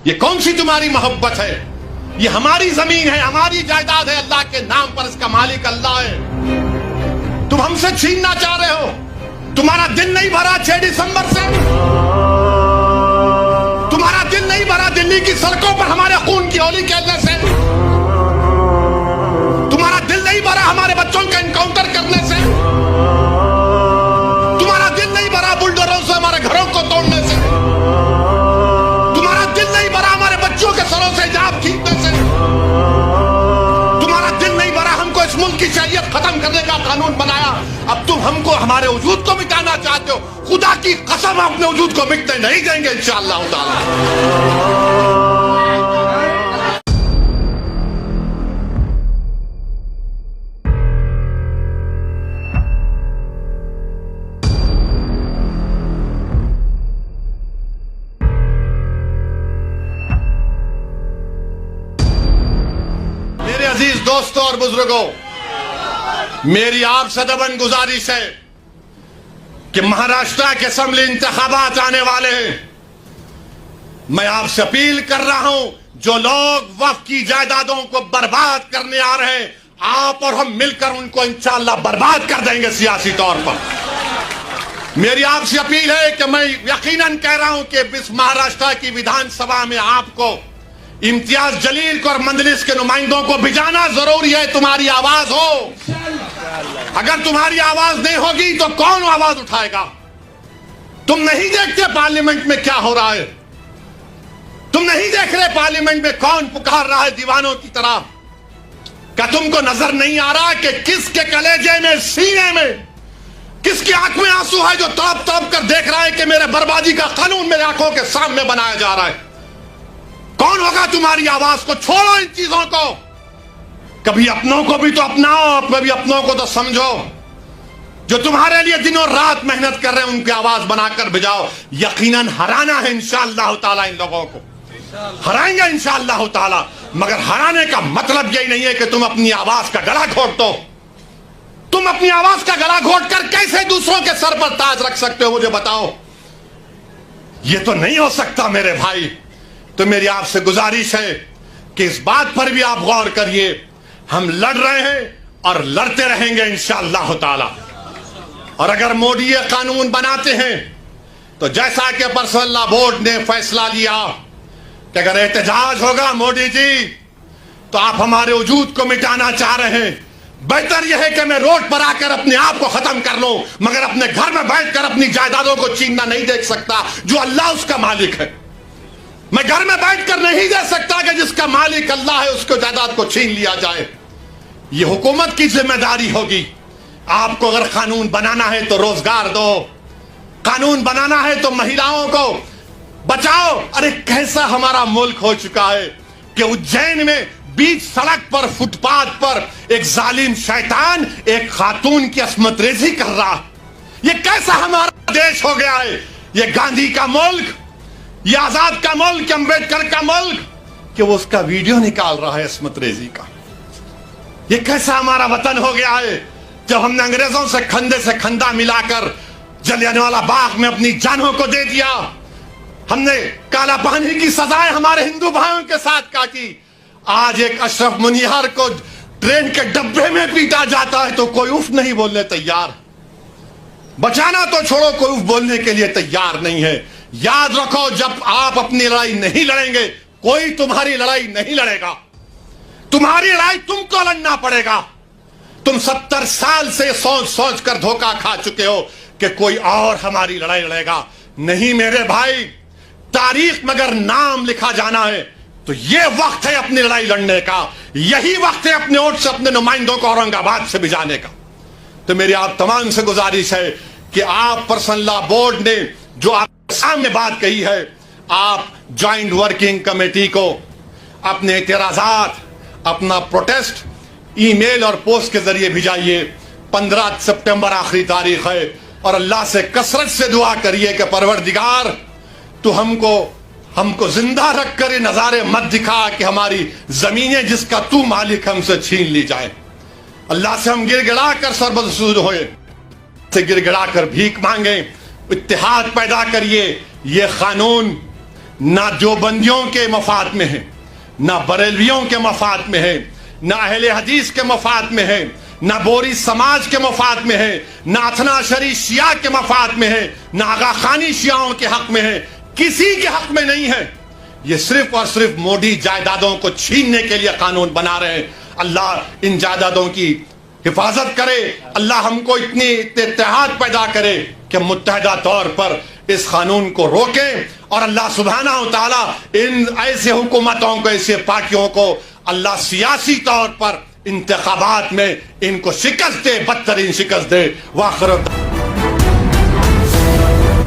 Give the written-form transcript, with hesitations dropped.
ये कौन सी तुम्हारी मोहब्बत है? ये हमारी जमीन है, हमारी जायदाद है, अल्लाह के नाम पर इसका मालिक अल्लाह है। तुम हमसे छीनना चाह रहे हो। तुम्हारा दिल नहीं भरा 6 दिसंबर से? तुम्हारा दिल नहीं भरा दिल्ली की सड़कों पर हमारे खून की होली खेलने से? तुम्हारा दिल नहीं भरा हमारे बच्चों का एनकाउंटर करने से? तुम्हारा दिल नहीं भरा बुलडोजरों से हमारे घरों को तोड़ने से? तुम्हारा दिल नहीं भरा हमारे बच्चों के सरों से हिजाब खींचने से? तुम्हारा दिल नहीं भरा हमको इस मुल्क की शरीयत खत्म करने का कानून बनाया, अब तुम हमको हमारे वजूद को मिटाना चाहते हो। खुदा की कसम अपने वजूद को मिटने नहीं देंगे इंशाअल्लाह ताला। मेरे अजीज दोस्तों और बुजुर्गों, मेरी आपसे दबन गुजारिश है कि महाराष्ट्र के असेंबली इंतखाबात आने वाले हैं। मैं आपसे अपील कर रहा हूं, जो लोग वक्फ की जायदादों को बर्बाद करने आ रहे हैं, आप और हम मिलकर उनको इंशाअल्लाह बर्बाद कर देंगे सियासी तौर पर। मेरी आपसे अपील है कि मैं यकीनन कह रहा हूं कि इस महाराष्ट्र की विधानसभा में आपको इम्तियाज जलील को और मंजलिस के नुमाइंदों को भिजाना जरूरी है। तुम्हारी आवाज हो, अगर तुम्हारी आवाज नहीं होगी तो कौन आवाज उठाएगा? तुम नहीं देखते पार्लियामेंट में क्या हो रहा है? तुम नहीं देख रहे पार्लियामेंट में कौन पुकार रहा है दीवानों की तरह? क्या तुमको नजर नहीं आ रहा कि किसके कलेजे में, सीने में, किसकी आंख में आंसू है जो तड़प तड़प कर देख रहा है कि मेरे बर्बादी का कानून मेरे आंखों के सामने बनाया जा रहा है? कौन होगा तुम्हारी आवाज को? छोड़ो इन चीजों को। कभी अपनों को भी तो अपनाओ, कभी अपनों को तो समझो। जो तुम्हारे लिए दिनों रात मेहनत कर रहे हैं उनकी आवाज बनाकर भिजाओ। यकीनन हराना है इंशाअल्लाह ताला, इन लोगों को हराएंगे इंशाअल्लाह ताला। मगर हराने का मतलब यही नहीं है कि तुम अपनी आवाज का गला घोट दो। तुम अपनी आवाज का गला घोट कर कैसे दूसरों के सर पर ताज रख सकते हो, मुझे बताओ। यह तो नहीं हो सकता मेरे भाई। तो मेरी आपसे गुजारिश है कि इस बात पर भी आप गौर करिए। हम लड़ रहे हैं और लड़ते रहेंगे इंशाअल्लाह ताला। और अगर मोदी ये कानून बनाते हैं तो जैसा कि पर्सनल लॉ बोर्ड ने फैसला लिया कि अगर एहतजाज होगा मोदी जी तो आप हमारे वजूद को मिटाना चाह रहे हैं, बेहतर यह है कि मैं रोड पर आकर अपने आप को खत्म कर लूं, मगर अपने घर में बैठकर अपनी जायदादों को छीनना नहीं देख सकता जो अल्लाह उसका मालिक है। मैं घर में बैठकर नहीं दे सकता कि जिसका मालिक अल्लाह है उसको जायदाद को छीन लिया जाए। यह हुकूमत की जिम्मेदारी होगी। आपको अगर कानून बनाना है तो रोजगार दो, कानून बनाना है तो महिलाओं को बचाओ। अरे कैसा हमारा मुल्क हो चुका है कि उज्जैन में बीच सड़क पर, फुटपाथ पर एक जालिम शैतान एक खातून की अस्मत रेजी कर रहा। यह कैसा हमारा देश हो गया है? यह गांधी का मुल्क, ये आजाद का मुल्क, अंबेडकर का मुल्क, कि वो उसका वीडियो निकाल रहा है अस्मत रेजी का। ये कैसा हमारा वतन हो गया है जब हमने अंग्रेजों से खंदा मिलाकर जलियांवाला बाग में अपनी जानों को दे दिया। हमने काला पानी की सजाएं हमारे हिंदू भाइयों के साथ काटी। आज एक अशरफ मुनियार को ट्रेन के डब्बे में पीटा जाता है तो कोई उफ नहीं बोलने तैयार। बचाना तो छोड़ो, कोई उफ बोलने के लिए तैयार नहीं है। याद रखो, जब आप अपनी लड़ाई नहीं लड़ेंगे कोई तुम्हारी लड़ाई नहीं लड़ेगा। तुम्हारी लड़ाई तुमको लड़ना पड़ेगा। तुम 70 साल से सोच सोच कर धोखा खा चुके हो कि कोई और हमारी लड़ाई लड़ेगा। नहीं मेरे भाई, तारीख में अगर नाम लिखा जाना है तो यह वक्त है अपनी लड़ाई लड़ने का। यही वक्त है अपने वोट से अपने नुमाइंदों को औरंगाबाद से भिजाने का। तो मेरी आप तमाम से गुजारिश है कि आप पर्सनल लॉ बोर्ड ने जो आप सामने बात कही है, आप ज्वाइंट वर्किंग कमेटी को अपने एतराजात, अपना प्रोटेस्ट ईमेल और पोस्ट के जरिए भिजाइए। 15 सितंबर आखिरी तारीख है और अल्लाह से कसरत से दुआ करिए कि परवरदिगार तो हमको जिंदा रखकर ये नजारे मत दिखा कि हमारी जमीनें जिसका तू मालिक हमसे छीन ली जाए। अल्लाह से हम गिड़गिड़ा कर सरबसूद होए, से गिड़गिड़ा कर भीख मांगे। इत्तेहाद पैदा करिए। ये कानून ना देवबंदियों के मफाद में है, ना बरेलवियों के मफाद में है, ना अहले हदीस के मफाद में है, ना बोरी समाज के मफाद में है, ना अथना शरी शिया के मफाद में है, ना आगा खानी शियाओं के हक में है, किसी के हक में नहीं है। ये सिर्फ और सिर्फ मोदी जायदादों को छीनने के लिए कानून बना रहे हैं। अल्लाह इन जायदादों की हिफाजत करे, अल्लाह हमको इतनी इत्तेहाद पैदा करे कि मुत्तहदा तौर पर इस कानून को रोके, और अल्लाह सुब्हानहू व तआला इन ऐसे हुकूमतों को, ऐसे पार्टियों को अल्लाह सियासी तौर पर इंतखाबात में इनको शिकस्त दे, बदतरीन शिकस्त दे। वाखिर